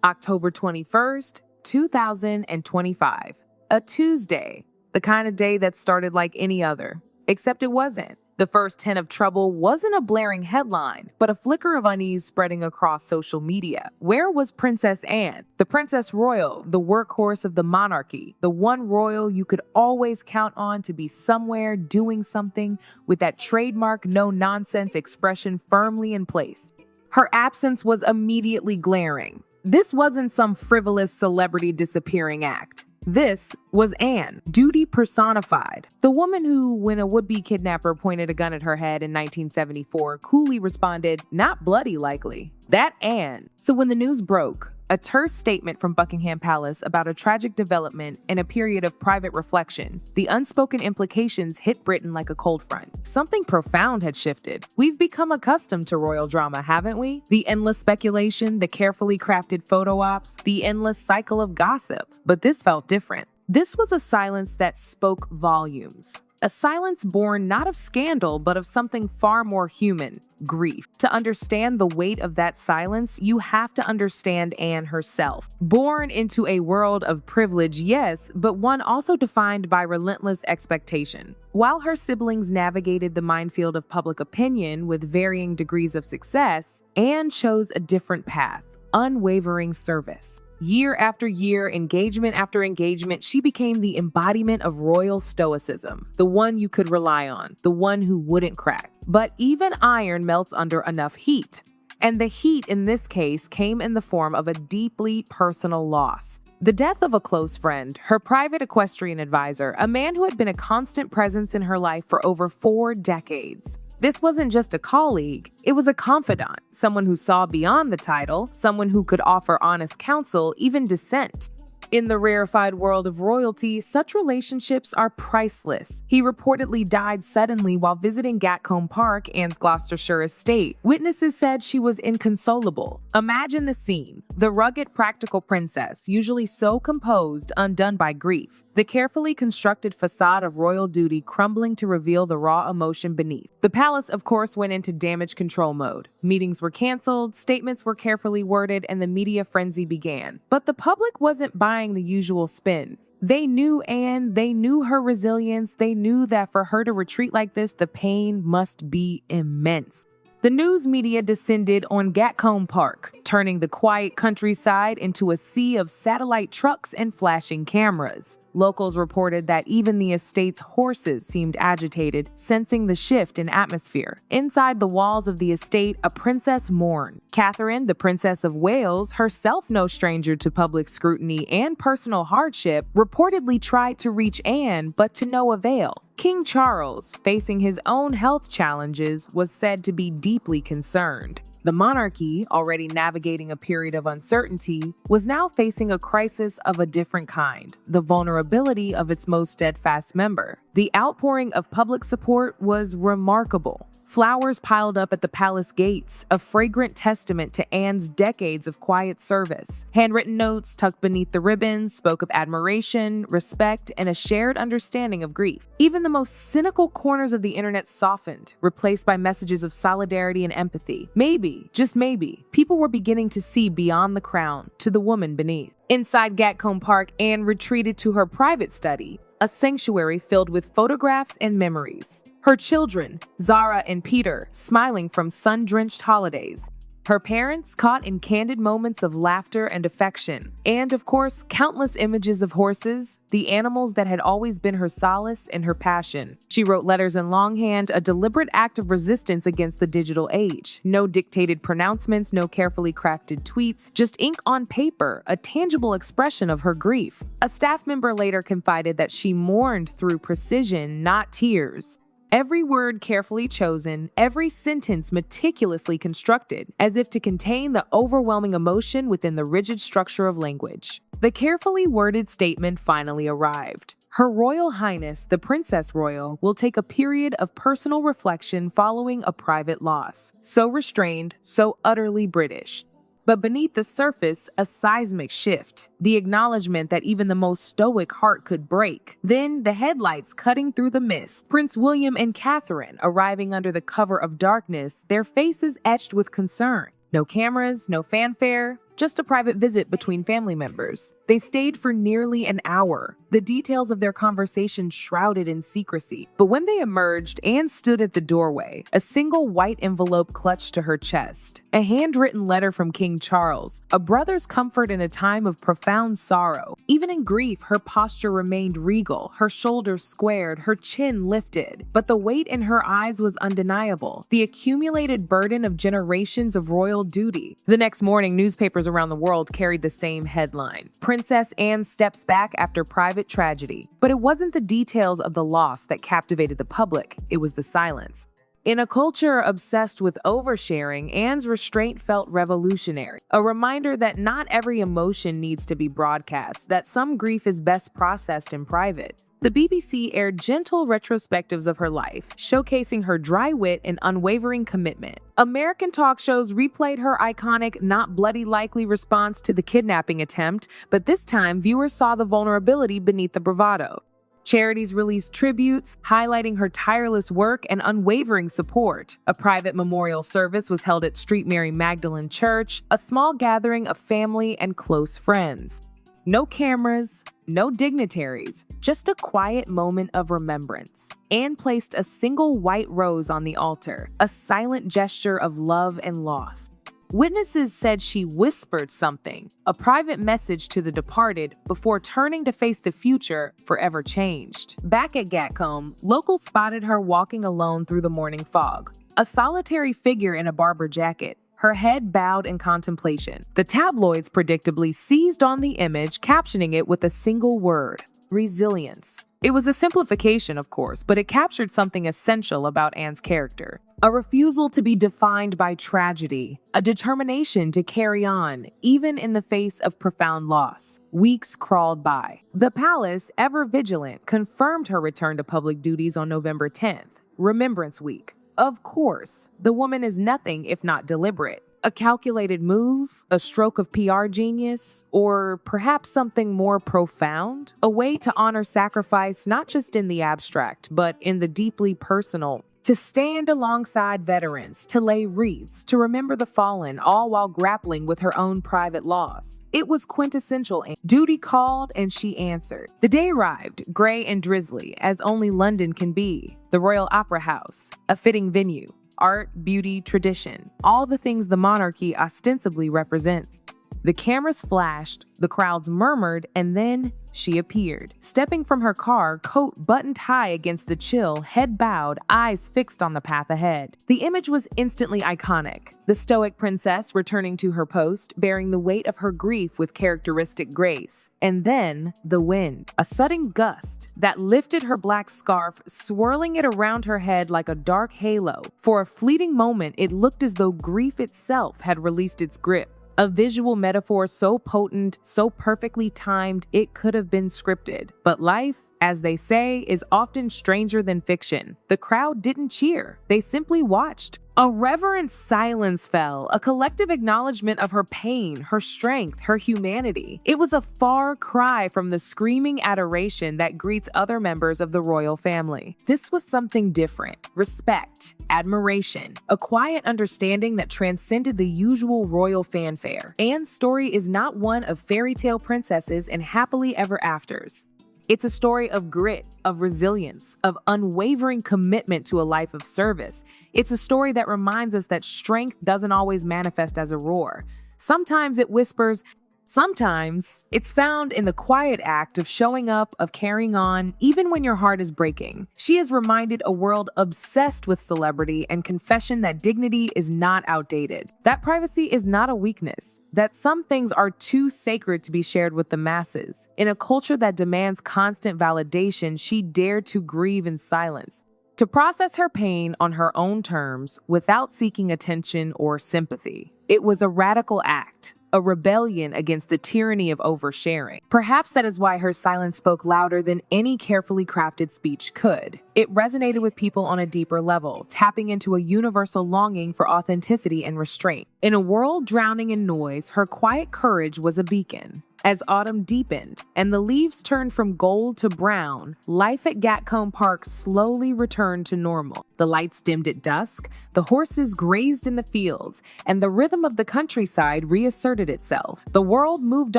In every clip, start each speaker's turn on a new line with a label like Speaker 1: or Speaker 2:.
Speaker 1: October 21st, 2025. A Tuesday, the kind of day that started like any other. Except it wasn't. The first hint of trouble wasn't a blaring headline, but a flicker of unease spreading across social media. Where was Princess Anne, the Princess Royal, the workhorse of the monarchy, the one royal you could always count on to be somewhere doing something with that trademark no-nonsense expression firmly in place? Her absence was immediately glaring. This wasn't some frivolous celebrity disappearing act. This was Anne, duty personified. The woman who, when a would-be kidnapper pointed a gun at her head in 1974, coolly responded, "Not bloody likely." That Anne. So when the news broke, a terse statement from Buckingham Palace about a tragic development and a period of private reflection, the unspoken implications hit Britain like a cold front. Something profound had shifted. We've become accustomed to royal drama, haven't we? The endless speculation, the carefully crafted photo ops, the endless cycle of gossip. But this felt different. This was a silence that spoke volumes. A silence born not of scandal, but of something far more human, grief. To understand the weight of that silence, you have to understand Anne herself. Born into a world of privilege, yes, but one also defined by relentless expectation. While her siblings navigated the minefield of public opinion with varying degrees of success, Anne chose a different path: unwavering service. Year after year, engagement after engagement, she became the embodiment of royal stoicism, the one you could rely on, the one who wouldn't crack. But even iron melts under enough heat. And the heat in this case came in the form of a deeply personal loss. The death of a close friend, her private equestrian advisor, a man who had been a constant presence in her life for over 4 decades. This wasn't just a colleague, it was a confidant, someone who saw beyond the title, someone who could offer honest counsel, even dissent. In the rarefied world of royalty, such relationships are priceless. He reportedly died suddenly while visiting Gatcombe Park, Anne's Gloucestershire estate. Witnesses said she was inconsolable. Imagine the scene. The rugged, practical princess, usually so composed, undone by grief. The carefully constructed facade of royal duty crumbling to reveal the raw emotion beneath. The palace, of course, went into damage control mode. Meetings were canceled, statements were carefully worded, and the media frenzy began. But the public wasn't buying the usual spin. They knew Anne, they knew her resilience, they knew that for her to retreat like this, the pain must be immense. The news media descended on Gatcombe Park, turning the quiet countryside into a sea of satellite trucks and flashing cameras. Locals reported that even the estate's horses seemed agitated, sensing the shift in atmosphere. Inside the walls of the estate, a princess mourned. Catherine, the Princess of Wales, herself no stranger to public scrutiny and personal hardship, reportedly tried to reach Anne, but to no avail. King Charles, facing his own health challenges, was said to be deeply concerned. The monarchy, already navigating a period of uncertainty, was now facing a crisis of a different kind: the vulnerability of its most steadfast member. The outpouring of public support was remarkable. Flowers piled up at the palace gates, a fragrant testament to Anne's decades of quiet service. Handwritten notes tucked beneath the ribbons spoke of admiration, respect, and a shared understanding of grief. Even the most cynical corners of the internet softened, replaced by messages of solidarity and empathy. Maybe, just maybe, people were beginning to see beyond the crown to the woman beneath. Inside Gatcombe Park, Anne retreated to her private study, a sanctuary filled with photographs and memories. Her children, Zara and Peter, smiling from sun-drenched holidays. Her parents caught in candid moments of laughter and affection. And, of course, countless images of horses, the animals that had always been her solace and her passion. She wrote letters in longhand, a deliberate act of resistance against the digital age. No dictated pronouncements, no carefully crafted tweets, just ink on paper, a tangible expression of her grief. A staff member later confided that she mourned through precision, not tears. Every word carefully chosen, every sentence meticulously constructed, as if to contain the overwhelming emotion within the rigid structure of language. The carefully worded statement finally arrived. Her Royal Highness, the Princess Royal, will take a period of personal reflection following a private loss. So restrained, so utterly British. But beneath the surface, a seismic shift, the acknowledgement that even the most stoic heart could break. Then, the headlights cutting through the mist, Prince William and Catherine arriving under the cover of darkness, their faces etched with concern. No cameras, no fanfare, just a private visit between family members. They stayed for nearly an hour, the details of their conversation shrouded in secrecy. But when they emerged, Anne stood at the doorway, a single white envelope clutched to her chest. A handwritten letter from King Charles, a brother's comfort in a time of profound sorrow. Even in grief, her posture remained regal, her shoulders squared, her chin lifted. But the weight in her eyes was undeniable, the accumulated burden of generations of royal duty. The next morning, newspapers around the world carried the same headline: Princess Anne steps back after private tragedy. But it wasn't the details of the loss that captivated the public, it was the silence. In a culture obsessed with oversharing, Anne's restraint felt revolutionary, a reminder that not every emotion needs to be broadcast, that some grief is best processed in private. The BBC aired gentle retrospectives of her life, showcasing her dry wit and unwavering commitment. American talk shows replayed her iconic, not bloody likely response to the kidnapping attempt, but this time viewers saw the vulnerability beneath the bravado. Charities released tributes, highlighting her tireless work and unwavering support. A private memorial service was held at St. Mary Magdalene Church, a small gathering of family and close friends. No cameras, no dignitaries, just a quiet moment of remembrance. Anne placed a single white rose on the altar, a silent gesture of love and loss. Witnesses said she whispered something, a private message to the departed, before turning to face the future, forever changed. Back at Gatcombe, locals spotted her walking alone through the morning fog, a solitary figure in a Barber jacket, her head bowed in contemplation. The tabloids predictably seized on the image, captioning it with a single word: resilience. It was a simplification, of course, but it captured something essential about Anne's character. A refusal to be defined by tragedy, a determination to carry on, even in the face of profound loss. Weeks crawled by. The palace, ever vigilant, confirmed her return to public duties on November 10th, Remembrance Week. Of course, the woman is nothing if not deliberate. A calculated move, a stroke of PR genius, or perhaps something more profound? A way to honor sacrifice not just in the abstract, but in the deeply personal. To stand alongside veterans, to lay wreaths, to remember the fallen, all while grappling with her own private loss. It was quintessential. Duty called and she answered. The day arrived, gray and drizzly, as only London can be. The Royal Opera House, a fitting venue. Art, beauty, tradition, all the things the monarchy ostensibly represents. The cameras flashed, the crowds murmured, and then she appeared. Stepping from her car, coat buttoned high against the chill, head bowed, eyes fixed on the path ahead. The image was instantly iconic. The stoic princess returning to her post, bearing the weight of her grief with characteristic grace. And then, the wind. A sudden gust that lifted her black scarf, swirling it around her head like a dark halo. For a fleeting moment, it looked as though grief itself had released its grip. A visual metaphor so potent, so perfectly timed, it could have been scripted. But life, as they say, is often stranger than fiction. The crowd didn't cheer. They simply watched. A reverent silence fell, a collective acknowledgement of her pain, her strength, her humanity. It was a far cry from the screaming adoration that greets other members of the royal family. This was something different. Respect, admiration, a quiet understanding that transcended the usual royal fanfare. Anne's story is not one of fairy tale princesses and happily ever afters. It's a story of grit, of resilience, of unwavering commitment to a life of service. It's a story that reminds us that strength doesn't always manifest as a roar. Sometimes it whispers, sometimes it's found in the quiet act of showing up, of carrying on, even when your heart is breaking. She has reminded a world obsessed with celebrity and confession that dignity is not outdated, that privacy is not a weakness, that some things are too sacred to be shared with the masses. In a culture that demands constant validation, she dared to grieve in silence, to process her pain on her own terms without seeking attention or sympathy. It was a radical act, a rebellion against the tyranny of oversharing. Perhaps that is why her silence spoke louder than any carefully crafted speech could. It resonated with people on a deeper level, tapping into a universal longing for authenticity and restraint. In a world drowning in noise, her quiet courage was a beacon. As autumn deepened and the leaves turned from gold to brown, life at Gatcombe Park slowly returned to normal. The lights dimmed at dusk, the horses grazed in the fields, and the rhythm of the countryside reasserted itself. The world moved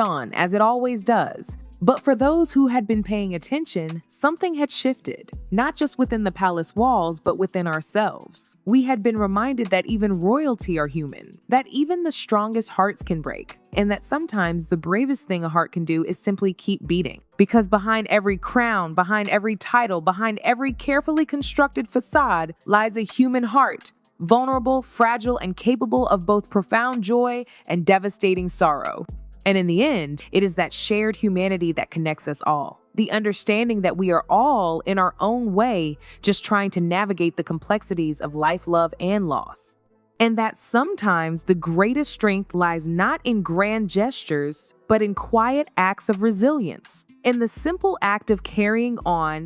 Speaker 1: on, as it always does. But for those who had been paying attention, something had shifted, not just within the palace walls, but within ourselves. We had been reminded that even royalty are human, that even the strongest hearts can break, and that sometimes the bravest thing a heart can do is simply keep beating. Because behind every crown, behind every title, behind every carefully constructed facade lies a human heart, vulnerable, fragile, and capable of both profound joy and devastating sorrow. And in the end, it is that shared humanity that connects us all. The understanding that we are all, in our own way, just trying to navigate the complexities of life, love, and loss. And that sometimes the greatest strength lies not in grand gestures, but in quiet acts of resilience. In the simple act of carrying on,